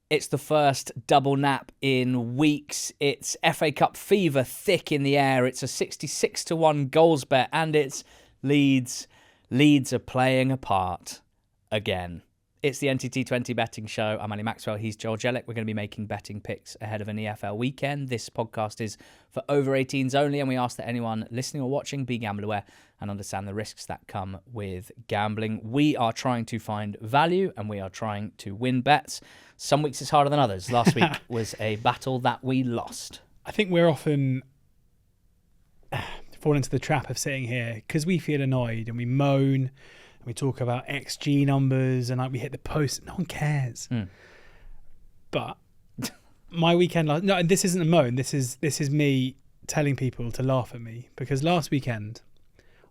It's the first double nap in weeks. It's FA Cup fever thick in the air. It's a 66-1 goals bet, and it's Leeds. Leeds are playing a part again. It's the NTT20 betting show. I'm Ali Maxwell. He's Joel Elek. We're going to be making betting picks ahead of an EFL weekend. This podcast is for over 18s only, and we ask that anyone listening or watching be gamble aware and understand the risks that come with gambling. We are trying to find value, and we are trying to win bets. Some weeks it's harder than others. Last week was a battle that we lost. I think we're often fall into the trap of sitting here because we feel annoyed and we moan. We talk about XG numbers and we hit the post. No one cares. But my weekend, no, this isn't a moan. This is me telling people to laugh at me, because last weekend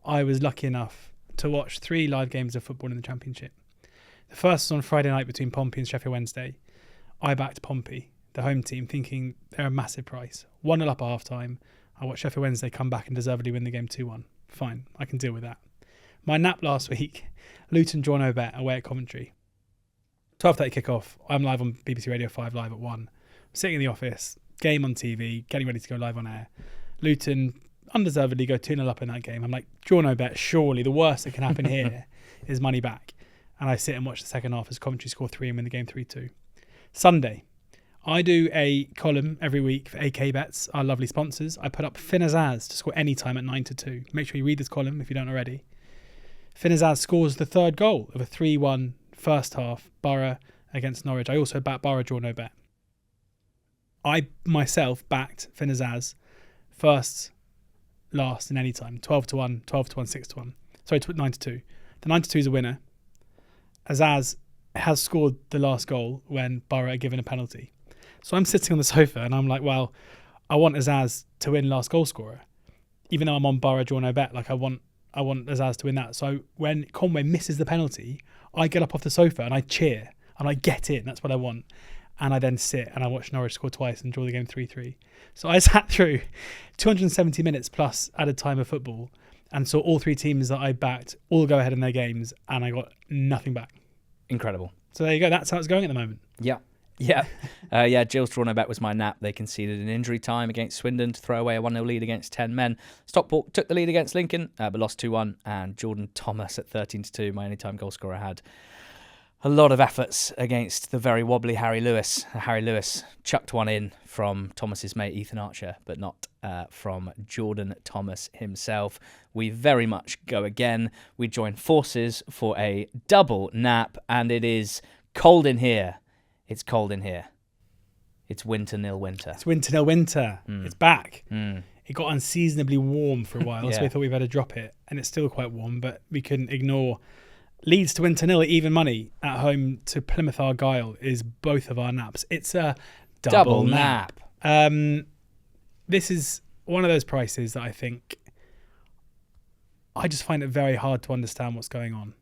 I was lucky enough to watch 3 live games of football in the Championship. The first was on Friday night between Pompey and Sheffield Wednesday. I backed Pompey, the home team, thinking they're a massive price. 1-0 up at half time. I watched Sheffield Wednesday come back and deservedly win the game 2-1. Fine, I can deal with that. My nap last week, Luton draw no bet away at Coventry. 12:30 kickoff. I'm live on BBC Radio 5 live at 1. I'm sitting in the office, game on TV, getting ready to go live on air. Luton undeservedly go 2-0 up in that game. I'm like, draw no bet, surely the worst that can happen here is money back. And I sit and watch the second half as Coventry score 3 and win the game 3-2. Sunday, I do a column every week for AK Bets, our lovely sponsors. I put up Finn Azaz to score any time at 9-2. Make sure you read this column if you don't already. Finn Azaz scores the third goal of a 3-1 first half Borough against Norwich. I also backed Borough draw no bet. I myself backed Finn Azaz first, last in any time. 12-1, 12-1, 6-1. Sorry, 9-2. The 9-2 is a winner. Azaz has scored the last goal when Borough are given a penalty. So I'm sitting on the sofa and I'm like, well, I want Azaz to win last goal scorer. Even though I'm on Borough draw no bet, like I want Azaz to win that. So when Conway misses the penalty, I get up off the sofa and I cheer and I get in. That's what I want. And I then sit and I watch Norwich score twice and draw the game 3-3. So I sat through 270 minutes plus added time of football and saw all 3 teams that I backed all go ahead in their games, and I got nothing back. Incredible. So there you go. That's how it's going at the moment. Yeah. Gills draw no bet was my nap. They conceded an injury time against Swindon to throw away a 1-0 lead against 10 men. Stockport took the lead against Lincoln, but lost 2-1. And Jordan Thomas at 13-2, my anytime goal scorer, had a lot of efforts against the very wobbly Harry Lewis. Harry Lewis chucked one in from Thomas's mate Ethan Archer, but not from Jordan Thomas himself. We very much go again. We join forces for a double nap, and it is cold in here. It's cold in here. It's winter nil winter. It's winter nil winter. It's back. It got unseasonably warm for a while, so we thought we better drop it. And it's still quite warm, but we couldn't ignore Leeds to win 2-0 at even money at home to Plymouth Argyle is both of our naps. It's a double nap. This is one of those prices that I think I just find it very hard to understand what's going on.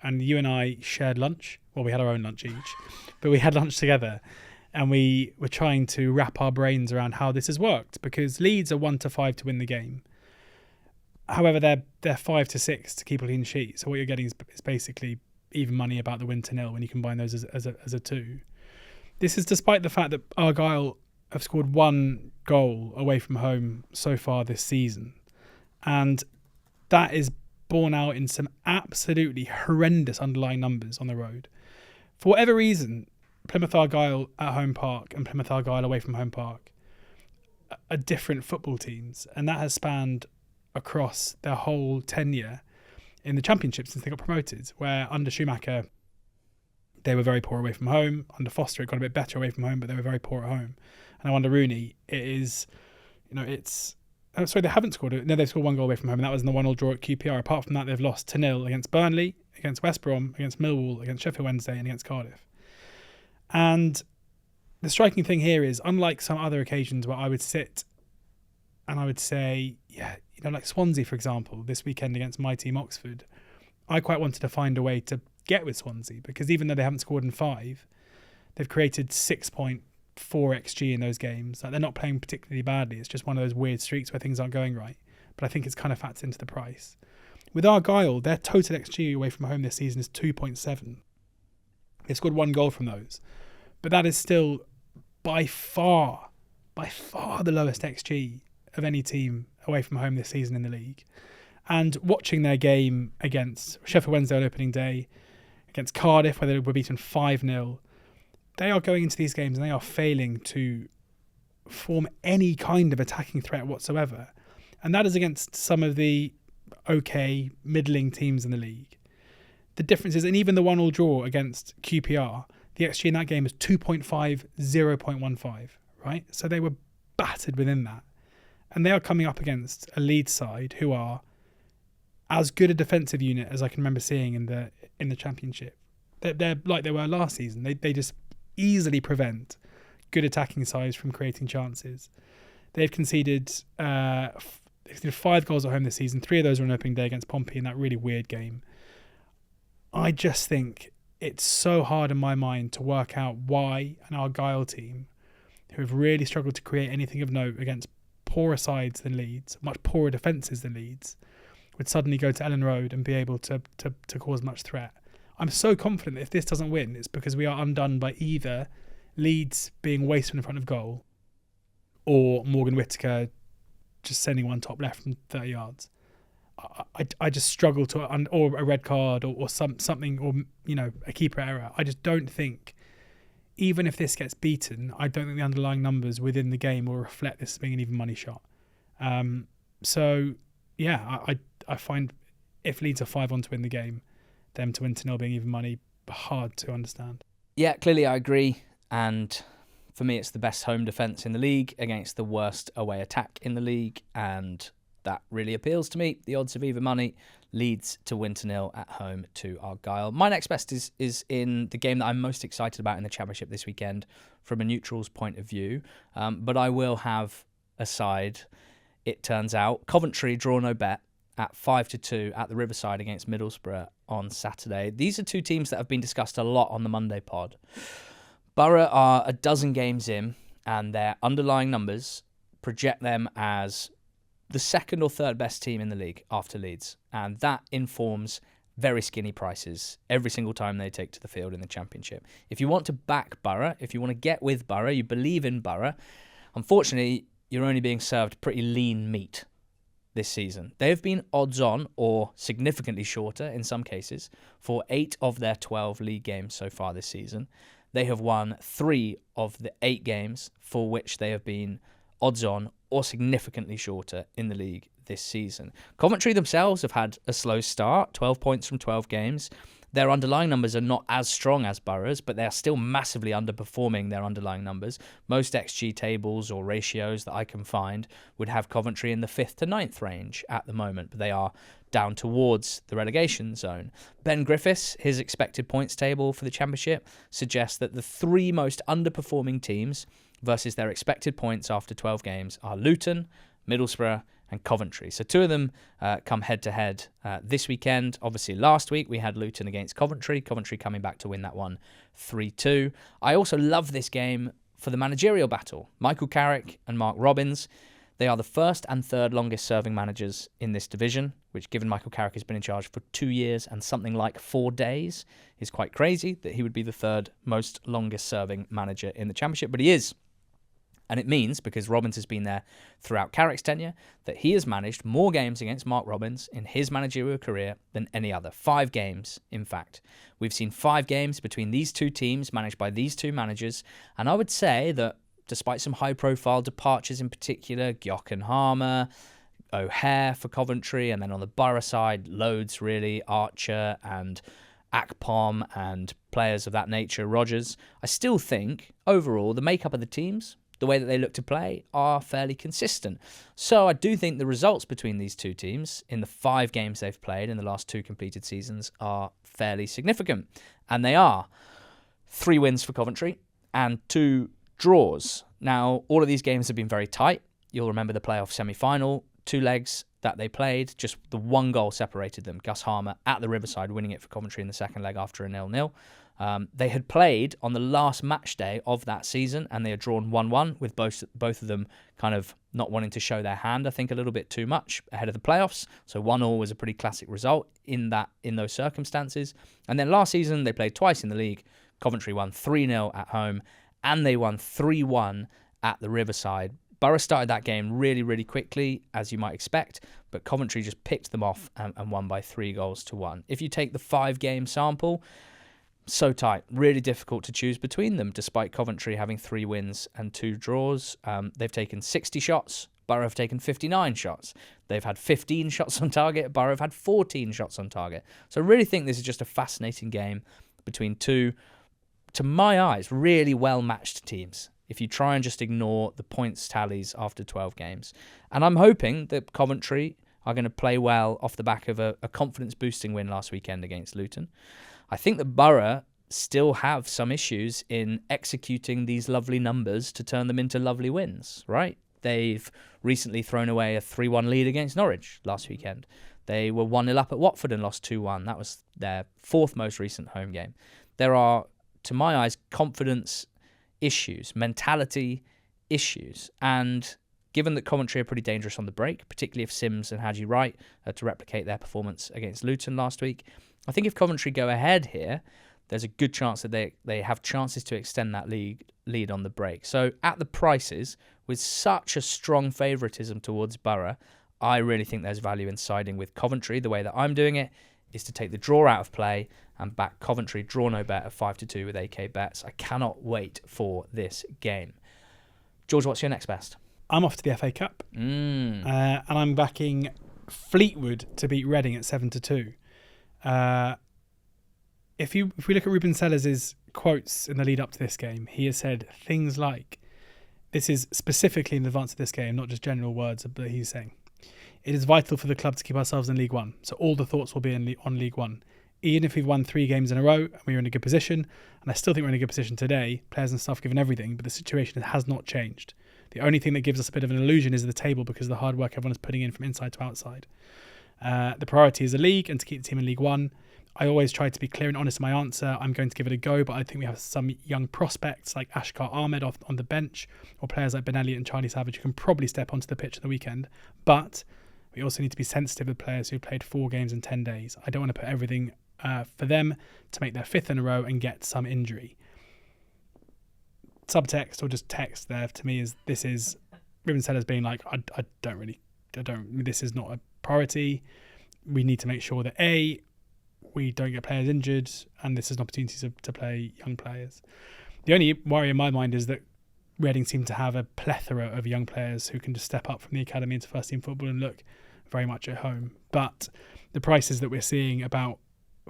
And you and I shared lunch. Well, we had our own lunch each, but we had lunch together and we were trying to wrap our brains around how this has worked, because Leeds are 1-5 to win the game. However, they're 5-6 to keep a clean sheet. So what you're getting is basically even money about the win 2-0 when you combine those as a 2. This is despite the fact that Argyle have scored 1 goal away from home so far this season. And that is borne out in some absolutely horrendous underlying numbers on the road. For whatever reason, Plymouth Argyle at home park and Plymouth Argyle away from home park are different football teams, and that has spanned across their whole tenure in the Championship since they got promoted, where under Schumacher they were very poor away from home. Under Foster it got a bit better away from home, but they were very poor at home. And now under Rooney they haven't scored. No, they've scored 1 goal away from home, and that was in the 1-1 draw at QPR. Apart from that, they've lost 2-0 against Burnley, against West Brom, against Millwall, against Sheffield Wednesday, and against Cardiff. And the striking thing here is, unlike some other occasions where I would sit and I would say, like Swansea, for example, this weekend against my team Oxford, I quite wanted to find a way to get with Swansea, because even though they haven't scored in 5, they've created 6.4 XG in those games. Like, they're not playing particularly badly. It's just one of those weird streaks where things aren't going right. But I think it's kind of factored into the price. With Argyle, their total XG away from home this season is 2.7. They've scored 1 goal from those. But that is still by far the lowest XG of any team away from home this season in the league. And watching their game against Sheffield Wednesday on opening day, against Cardiff, where they were beaten 5-0, they are going into these games and they are failing to form any kind of attacking threat whatsoever. And that is against some of the okay, middling teams in the league. The difference is, and even the 1-1 draw against QPR, the XG in that game is 2.5, 0.15, right? So they were battered within that. And they are coming up against a Leeds side who are as good a defensive unit as I can remember seeing in the Championship. They're like they were last season. They just easily prevent good attacking sides from creating chances. They've conceded 5 goals at home this season. 3 of those were on opening day against Pompey in that really weird game. I just think it's so hard in my mind to work out why an Argyle team, who have really struggled to create anything of note against poorer sides than Leeds, much poorer defences than Leeds, would suddenly go to Ellen Road and be able to cause much threat. I'm so confident that if this doesn't win, it's because we are undone by either Leeds being wasteful in front of goal or Morgan Whittaker just sending one top left from 30 yards. I just struggle to, or a red card or something, or a keeper error. I just don't think, even if this gets beaten, I don't think the underlying numbers within the game will reflect this as being an even money shot. So yeah, I find if Leeds are 5-1 to win the game, them to win 2-0 being even money, hard to understand. Yeah, clearly I agree. And for me, it's the best home defence in the league against the worst away attack in the league. And that really appeals to me. The odds of even money leads to win 2-0 at home to Argyle. My next best is in the game that I'm most excited about in the Championship this weekend from a neutral's point of view. But I will have a side, it turns out. Coventry draw no bet at 5-2 at the Riverside against Middlesbrough on Saturday. These are two teams that have been discussed a lot on the Monday pod. Borough are a dozen games in, and their underlying numbers project them as the second or third best team in the league after Leeds. And that informs very skinny prices every single time they take to the field in the Championship. If you want to back Borough, if you want to get with Borough, you believe in Borough, unfortunately, you're only being served pretty lean meat this season. They have been odds on, or significantly shorter in some cases, for 8 of their 12 league games so far this season. They have won 3 of the 8 games for which they have been odds on or significantly shorter in the league this season. Coventry themselves have had a slow start, 12 points from 12 games. Their underlying numbers are not as strong as Borough's, but they are still massively underperforming their underlying numbers. Most XG tables or ratios that I can find would have Coventry in the 5th to 9th range at the moment, but they are down towards the relegation zone. Ben Griffiths, his expected points table for the Championship, suggests that the 3 most underperforming teams versus their expected points after 12 games are Luton, Middlesbrough, and Coventry. So 2 of them come head-to-head this weekend. Obviously, last week we had Luton against Coventry. Coventry coming back to win that one 3-2. I also love this game for the managerial battle. Michael Carrick and Mark Robins, they are the first and third longest serving managers in this division, which, given Michael Carrick has been in charge for 2 years and something like 4 days, is quite crazy that he would be the third most longest serving manager in the Championship, but he is. And it means, because Robbins has been there throughout Carrick's tenure, that he has managed more games against Mark Robbins in his managerial career than any other. 5 games, in fact. We've seen 5 games between these 2 teams managed by these 2 managers. And I would say that despite some high-profile departures in particular, Gjochen O'Hare for Coventry, and then on the Borough side, loads really, Archer and Akpom and players of that nature, Rogers, I still think, overall, the makeup of the teams, the way that they look to play, are fairly consistent. So I do think the results between these 2 teams in the 5 games they've played in the last 2 completed seasons are fairly significant. And they are 3 wins for Coventry and 2 draws. Now, all of these games have been very tight. You'll remember the playoff semi-final, 2 legs that they played, just the 1 goal separated them. Gus Harmer at the Riverside winning it for Coventry in the second leg after a 0-0. They had played on the last match day of that season, and they had drawn 1-1, with both of them kind of not wanting to show their hand, I think, a little bit too much ahead of the playoffs. So 1-1 was a pretty classic result in those circumstances. And then last season, they played twice in the league. Coventry won 3-0 at home, and they won 3-1 at the Riverside. Borough started that game really, really quickly, as you might expect, but Coventry just picked them off and won by 3-1. If you take the 5-game sample, so tight, really difficult to choose between them, despite Coventry having 3 wins and 2 draws. They've taken 60 shots. Borough have taken 59 shots. They've had 15 shots on target. Borough have had 14 shots on target. So I really think this is just a fascinating game between two, to my eyes, really well-matched teams, if you try and just ignore the points tallies after 12 games. And I'm hoping that Coventry are going to play well off the back of a confidence-boosting win last weekend against Luton. I think that Borough still have some issues in executing these lovely numbers to turn them into lovely wins, right? They've recently thrown away a 3-1 lead against Norwich last weekend. They were 1-0 up at Watford and lost 2-1. That was their 4th most recent home game. There are, to my eyes, confidence issues, mentality issues. And given that Coventry are pretty dangerous on the break, particularly if Sims and Haji Wright are to replicate their performance against Luton last week, I think if Coventry go ahead here, there's a good chance that they have chances to extend that lead on the break. So at the prices, with such a strong favouritism towards Borough, I really think there's value in siding with Coventry. The way that I'm doing it is to take the draw out of play and back Coventry draw no bet of 5-2 with AK bets. I cannot wait for this game. George, what's your next best? I'm off to the FA Cup, and I'm backing Fleetwood to beat Reading at 7-2. If we look at Ruben Sellers' quotes in the lead up to this game, he has said things like, this is specifically in advance of this game, not just general words, but he's saying, it is vital for the club to keep ourselves in League One. So all the thoughts will be on League One. Even if we've won 3 games in a row and we're in a good position, and I still think we're in a good position today, players and staff given everything, but the situation has not changed. The only thing that gives us a bit of an illusion is the table because of the hard work everyone is putting in from inside to outside. The priority is the league and to keep the team in League One. I always try to be clear and honest in my answer. I'm going to give it a go, but I think we have some young prospects like Ashkar Ahmed on the bench, or players like Ben Elliott and Charlie Savage who can probably step onto the pitch at the weekend. But we also need to be sensitive with players who played 4 games in 10 days. I don't want to put everything for them to make their 5th in a row and get some injury. Subtext or just text there to me is this is Ruben Sellers being like, this is not a priority. We need to make sure that we don't get players injured, and this is an opportunity to play young players. The only worry in my mind is that Reading seem to have a plethora of young players who can just step up from the academy into first team football and look very much at home. But the prices that we're seeing about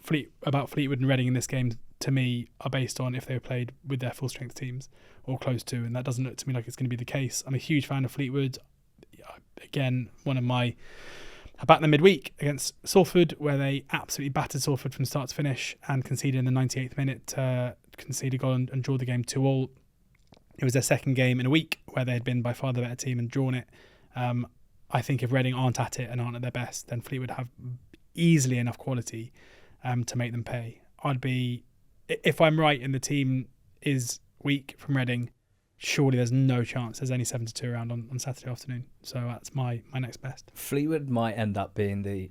Fleetwood and Reading in this game, to me, are based on if they were played with their full strength teams or close to, and that doesn't look to me like it's going to be the case. I'm a huge fan of Fleetwood. Again, I backed them midweek against Salford, where they absolutely battered Salford from start to finish and conceded in the 98th minute to concede a goal and draw the game 2-2. It was their second game in a week where they had been by far the better team and drawn it. I think if Reading aren't at it and aren't at their best, then Fleetwood have easily enough quality to make them pay. If I'm right and the team is weak from Reading, surely there's no chance there's any 7-2 around on Saturday afternoon. So that's my next best. Fleetwood might end up being the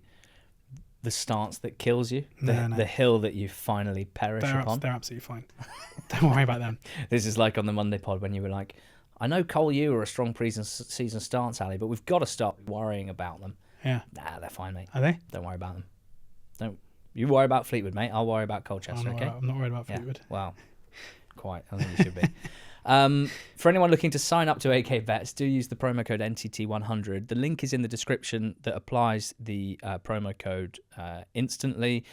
stance that kills you, the hill that you finally perish upon. They're absolutely fine. Don't worry about them. This is like on the Monday pod when you were like, I know Cole, you are a strong season stance, Ali, but we've got to stop worrying about them. Yeah. Nah, they're fine, mate. Are they? Don't worry about them. Don't you worry about Fleetwood, mate. I'll worry about Colchester, okay? I'm not worried about Fleetwood. Yeah, well, quite. I think you should be. For anyone looking to sign up to AK Bets, do use the promo code NTT100. The link is in the description that applies the promo code instantly.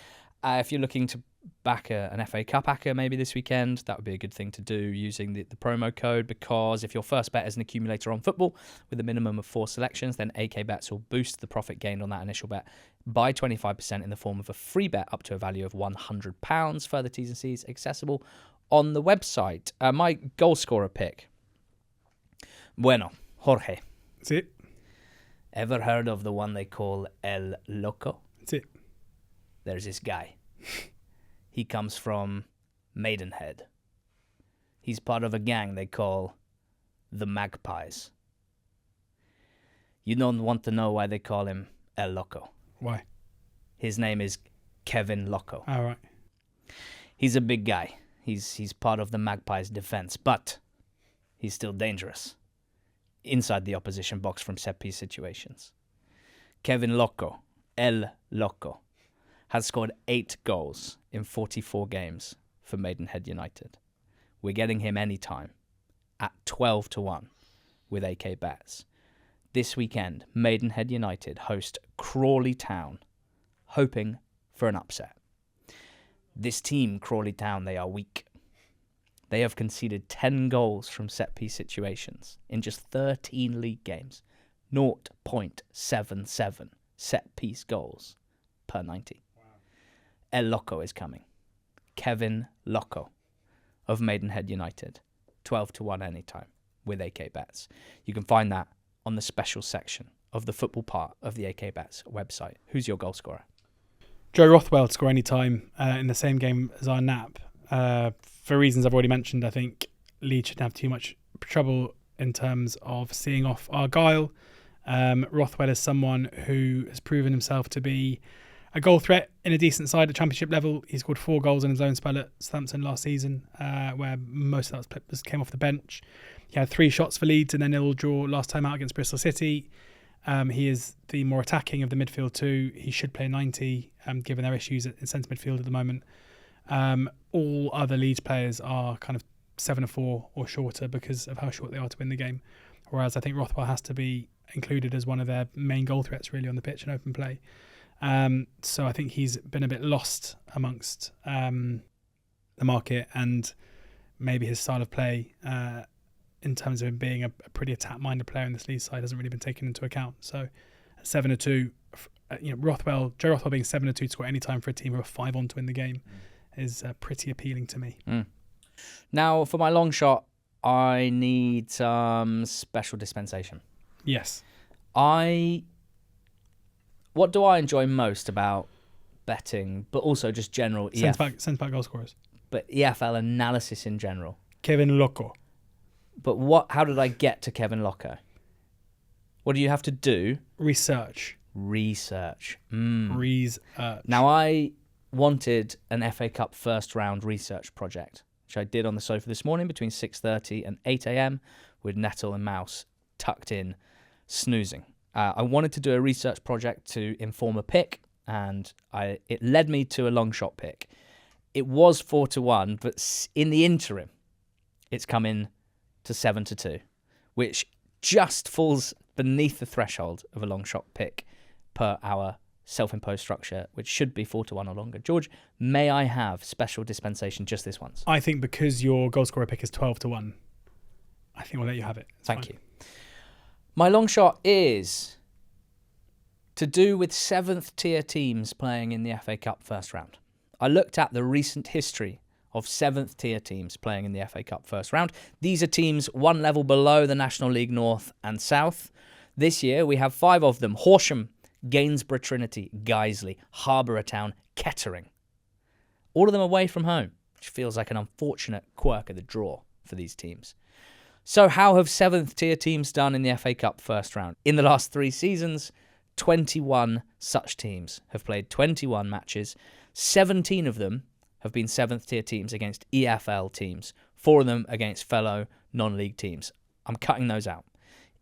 If you're looking to back an FA Cup ACCA maybe this weekend, that would be a good thing to do using the promo code, because if your first bet is an accumulator on football with a minimum of 4 selections, then AK Bets will boost the profit gained on that initial bet by 25% in the form of a free bet up to a value of £100. Further T's and C's accessible on the website. My goal scorer pick. Bueno, Jorge. That's it. Ever heard of the one they call El Loco? That's it. There's this guy. He comes from Maidenhead. He's part of a gang they call the Magpies. You don't want to know why they call him El Loco. Why? His name is Kevin Loco. All right. He's a big guy. He's part of the Magpies' defence, but he's still dangerous inside the opposition box from set-piece situations. Kevin Loco, El Loco, has scored 8 goals in 44 games for Maidenhead United. We're getting him anytime at 12-1 with AK bets. This weekend, Maidenhead United host Crawley Town, hoping for an upset. This team, Crawley Town, they are weak. They have conceded 10 goals from set-piece situations in just 13 league games. 0.77 set-piece goals per 90. Wow. El Loco is coming. Kevin Loco of Maidenhead United. 12-1 anytime with AK bets. You can find that on the special section of the football part of the AK bets website. Who's your goal scorer? Joe Rothwell to score any time in the same game as our nap. For reasons I've already mentioned, I think Leeds shouldn't have too much trouble in terms of seeing off Argyle. Rothwell is someone who has proven himself to be a goal threat in a decent side at Championship level. He scored 4 goals in his own spell at Southampton last season, where most of that came off the bench. He had 3 shots for Leeds and then 0 draw last time out against Bristol City. He is the more attacking of the midfield too. He should play 90, given their issues in centre midfield at the moment. All other Leeds players are kind of 7-4 or shorter because of how short they are to win the game. Whereas I think Rothwell has to be included as one of their main goal threats really on the pitch in open play. So I think he's been a bit lost amongst the market, and maybe his style of play in terms of him being a pretty attack-minded player in this Leeds side hasn't really been taken into account. So 7-2, Joe Rothwell being 7-2 to score any time for a team who are 5-on to win the game is pretty appealing to me. Now, for my long shot, I need some special dispensation. Yes. What do I enjoy most about betting, but also just general Centre-back goal scorers. But EFL analysis in general? Kevin Loco. But how did I get to Kevin Loco? What do you have to do? Research. Research. Now, I wanted an FA Cup first round research project, which I did on the sofa this morning between 6:30 and 8 a.m. with Nettle and Mouse tucked in, snoozing. I wanted to do a research project to inform a pick, and it led me to a long shot pick. It was 4-1, but in the interim, it's come in to 7-2, which just falls beneath the threshold of a long shot pick per our self-imposed structure, which should be 4-1 or longer. George, may I have special dispensation just this once? I think because your goal scorer pick is 12-1, I think we'll let you have it. Thank you. My long shot is to do with 7th tier teams playing in the FA Cup first round. I looked at the recent history of 7th tier teams playing in the FA Cup first round. These are teams one level below the National League North and South. This year we have 5 of them: Horsham, Gainsborough Trinity, Guiseley, Harborough Town, Kettering. All of them away from home, which feels like an unfortunate quirk of the draw for these teams. So how have 7th tier teams done in the FA Cup first round? In the last 3 seasons, 21 such teams have played 21 matches. 17 of them have been 7th tier teams against EFL teams. 4 of them against fellow non-league teams. I'm cutting those out.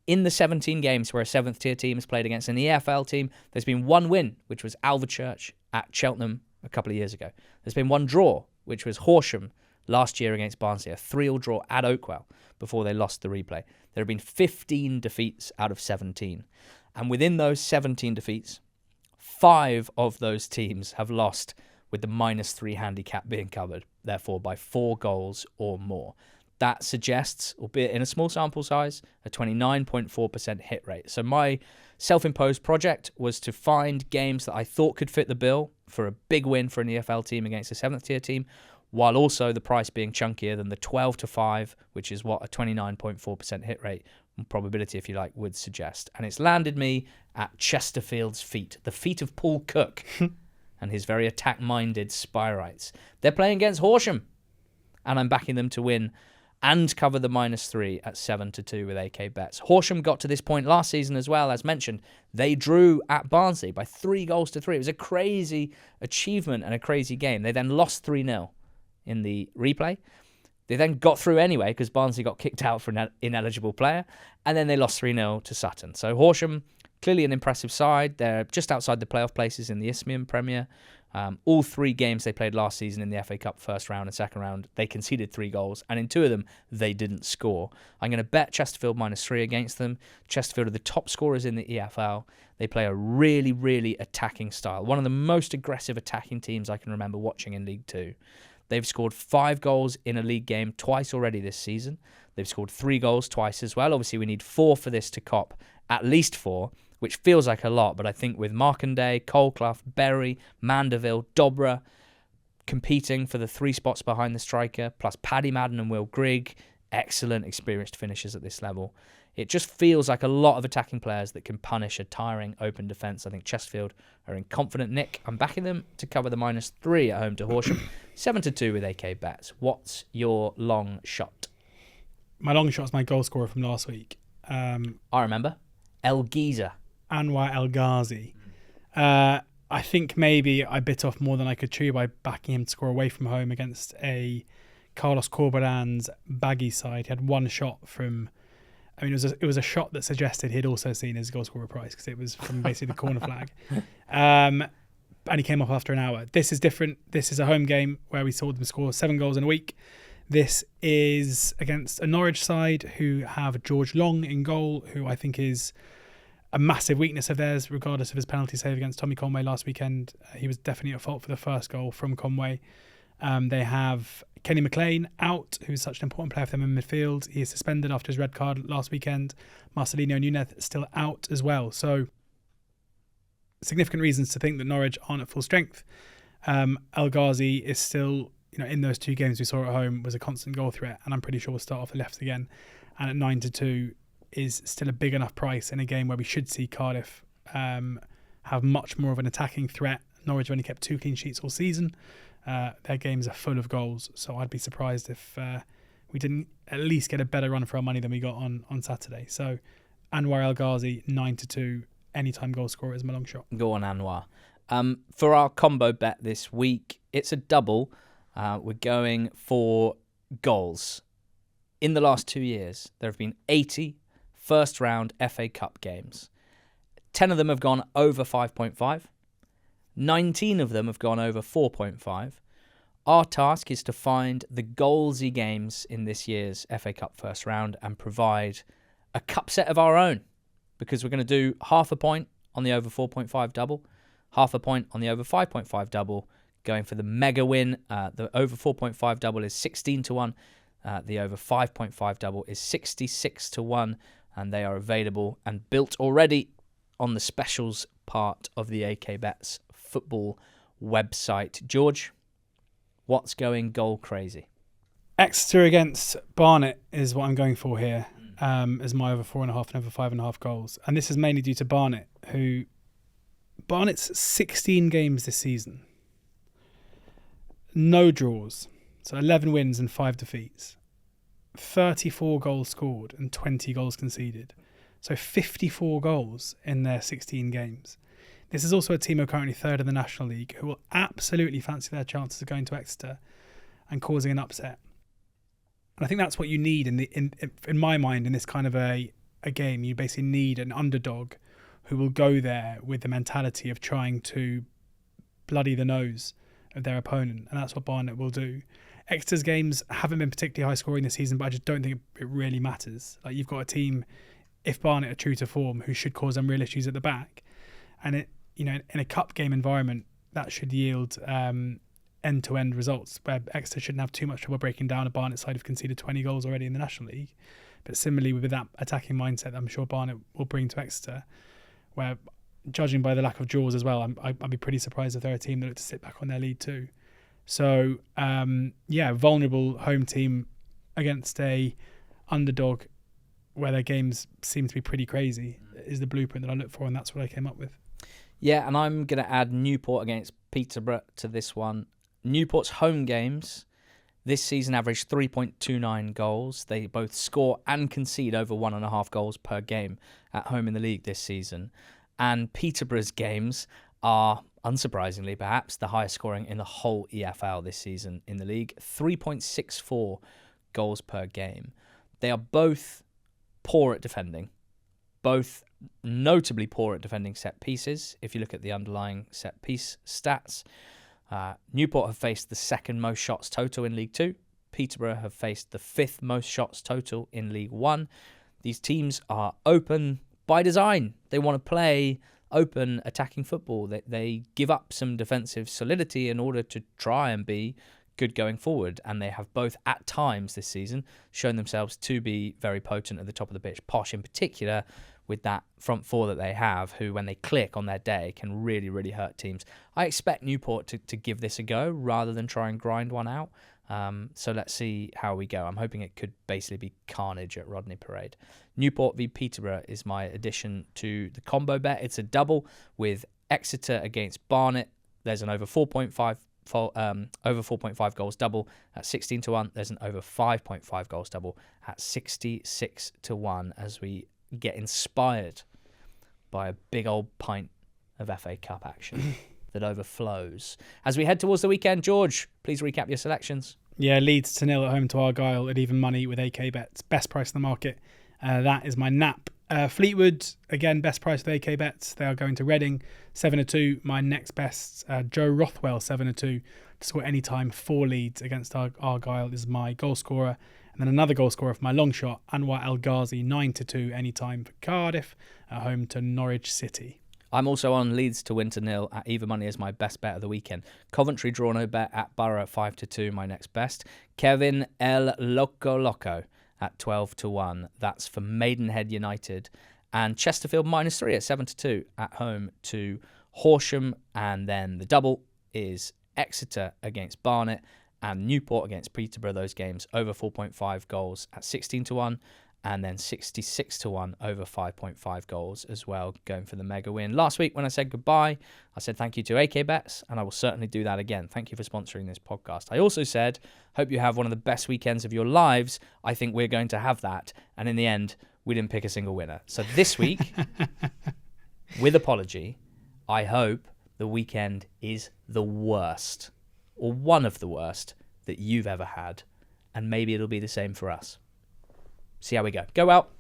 In the 17 games where a 7th tier team has played against an EFL team, there's been 1 win, which was Alvechurch at Cheltenham a couple of years ago. There's been 1 draw, which was Horsham last year against Barnsley, a 3-3 draw at Oakwell before they lost the replay. There have been 15 defeats out of 17. And within those 17 defeats, 5 of those teams have lost with the -3 handicap being covered, therefore by 4 goals or more. That suggests, albeit in a small sample size, a 29.4% hit rate. So my self-imposed project was to find games that I thought could fit the bill for a big win for an EFL team against a 7th tier team, while also the price being chunkier than the 12-5, which is what a 29.4% hit rate probability, if you like, would suggest. And it's landed me at Chesterfield's feet, the feet of Paul Cook and his very attack-minded Spyrites. They're playing against Horsham, and I'm backing them to win and cover the -3 at 7-2 with AK bets. Horsham got to this point last season as well, as mentioned. They drew at Barnsley by 3-3. It was a crazy achievement and a crazy game. They then lost 3-0 in the replay. They then got through anyway because Barnsley got kicked out for an ineligible player, and then they lost 3-0 to Sutton. So Horsham, clearly an impressive side. They're just outside the playoff places in the Isthmian Premier. All 3 games they played last season in the FA Cup first round and second round, they conceded 3 goals, and in 2 of them, they didn't score. I'm going to bet Chesterfield -3 against them. Chesterfield are the top scorers in the EFL. They play a really, really attacking style. One of the most aggressive attacking teams I can remember watching in League 2. They've scored 5 goals in a league game twice already this season. They've scored 3 goals twice as well. Obviously, we need 4 for this to cop, at least 4, which feels like a lot. But I think with Markanday, Colclough, Berry, Mandeville, Dobra competing for the 3 spots behind the striker, plus Paddy Madden and Will Grigg, excellent experienced finishers at this level. It just feels like a lot of attacking players that can punish a tiring open defence. I think Chesterfield are in confident nick. I'm backing them to cover the -3 at home to Horsham. 7-2 with AK bets. What's your long shot? My long shot is my goal scorer from last week. I remember. El Giza. Anwar El Ghazi. I think maybe I bit off more than I could chew by backing him to score away from home against a Carlos Corberan's baggy side. He had 1 shot from... I mean, it was a shot that suggested he'd also seen his goal scorer price because it was from basically the corner flag. And he came off after an hour. This is different. This is a home game where we saw them score 7 goals in a week. This is against a Norwich side who have George Long in goal, who I think is a massive weakness of theirs, regardless of his penalty save against Tommy Conway last weekend. He was definitely at fault for the first goal from Conway. They have Kenny McLean out, who's such an important player for them in midfield. He is suspended after his red card last weekend. Marcelino Nunez still out as well. So significant reasons to think that Norwich aren't at full strength. El Ghazi is still, in those 2 games we saw at home, was a constant goal threat, and I'm pretty sure we'll start off the left again. And at 9-2 is still a big enough price in a game where we should see Cardiff have much more of an attacking threat. Norwich have only kept 2 clean sheets all season. Their games are full of goals, so I'd be surprised if we didn't at least get a better run for our money than we got on Saturday. So Anwar El Ghazi, 9-2, anytime goal scorer is my long shot. Go on, Anwar. For our combo bet this week, it's a double. We're going for goals. In the last 2 years, there have been 80 first-round FA Cup games. 10 of them have gone over 5.5. 19 of them have gone over 4.5. Our task is to find the goalsy games in this year's FA Cup first round and provide a cup set of our own, because we're going to do half a point on the over 4.5 double, half a point on the over 5.5 double, going for the mega win. The over 4.5 double is 16-1. The over 5.5 double is 66-1, and they are available and built already on the specials part of the AK Bets football website. George, what's going goal crazy? Exeter against Barnet is what I'm going for here, as my over 4.5 and over 5.5 goals. And this is mainly due to Barnet's 16 games this season. No draws. So 11 wins and 5 defeats. 34 goals scored and 20 goals conceded. So 54 goals in their 16 games. This is also a team who are currently 3rd in the National League, who will absolutely fancy their chances of going to Exeter and causing an upset. And I think that's what you need in my mind in this kind of a game. You basically need an underdog who will go there with the mentality of trying to bloody the nose of their opponent, and that's what Barnet will do. Exeter's games haven't been particularly high scoring this season, but I just don't think it really matters. Like, you've got a team, if Barnet are true to form, who should cause them real issues at the back, and in a cup game environment, that should yield end-to-end results where Exeter shouldn't have too much trouble breaking down a Barnet side who've conceded 20 goals already in the National League. But similarly, with that attacking mindset, I'm sure Barnet will bring to Exeter, where, judging by the lack of draws as well, I'd be pretty surprised if they're a team that look to sit back on their lead too. So, vulnerable home team against a underdog where their games seem to be pretty crazy is the blueprint that I look for, and that's what I came up with. Yeah, and I'm going to add Newport against Peterborough to this one. Newport's home games this season averaged 3.29 goals. They both score and concede over 1.5 goals per game at home in the league this season. And Peterborough's games are, unsurprisingly perhaps, the highest scoring in the whole EFL this season in the league. 3.64 goals per game. They are both poor at defending, both notably poor at defending set pieces. If you look at the underlying set piece stats, Newport have faced the second most shots total in League 2. Peterborough have faced the fifth most shots total in League 1. These teams are open by design. They want to play open attacking football. They give up some defensive solidity in order to try and be good going forward, and they have both at times this season shown themselves to be very potent at the top of the pitch. Posh in particular, with that front four that they have, who when they click on their day can really, really hurt teams. I expect Newport to give this a go rather than try and grind one out. So let's see how we go. I'm hoping it could basically be carnage at Rodney Parade. Newport v Peterborough is my addition to the combo bet. It's a double with Exeter against Barnet. There's an over 4.5 goals double at 16-1. There's an over 5.5 goals double at 66-1 as we get inspired by a big old pint of FA Cup action that overflows. As we head towards the weekend, George, please recap your selections. Yeah, Leeds 2-0 at home to Argyle at even money with AK bets. Best price in the market. That is my nap. Fleetwood, again, best price with AK bets. They are going to Reading, 7-2. My next best, Joe Rothwell, 7-2. To score any time for Leeds against Argyle is my goal scorer. And then another goal scorer for my long shot, Anwar El Ghazi, 9-2 any time for Cardiff at home to Norwich City. I'm also on Leeds to win 0 at even money as my best bet of the weekend. Coventry draw no bet at Borough 5-2, my next best. Kevin El Loco at 12-1. That's for Maidenhead United. And Chesterfield -3 at 7-2 at home to Horsham. And then the double is Exeter against Barnet and Newport against Peterborough. Those games over 4.5 goals at 16-1. And then 66-1 over 5.5 goals as well, going for the mega win. Last week when I said goodbye, I said thank you to AK Bets, and I will certainly do that again. Thank you for sponsoring this podcast. I also said, hope you have one of the best weekends of your lives. I think we're going to have that. And in the end, we didn't pick a single winner. So this week, with apology, I hope the weekend is the worst, or one of the worst, that you've ever had. And maybe it'll be the same for us. See how we go. Go out.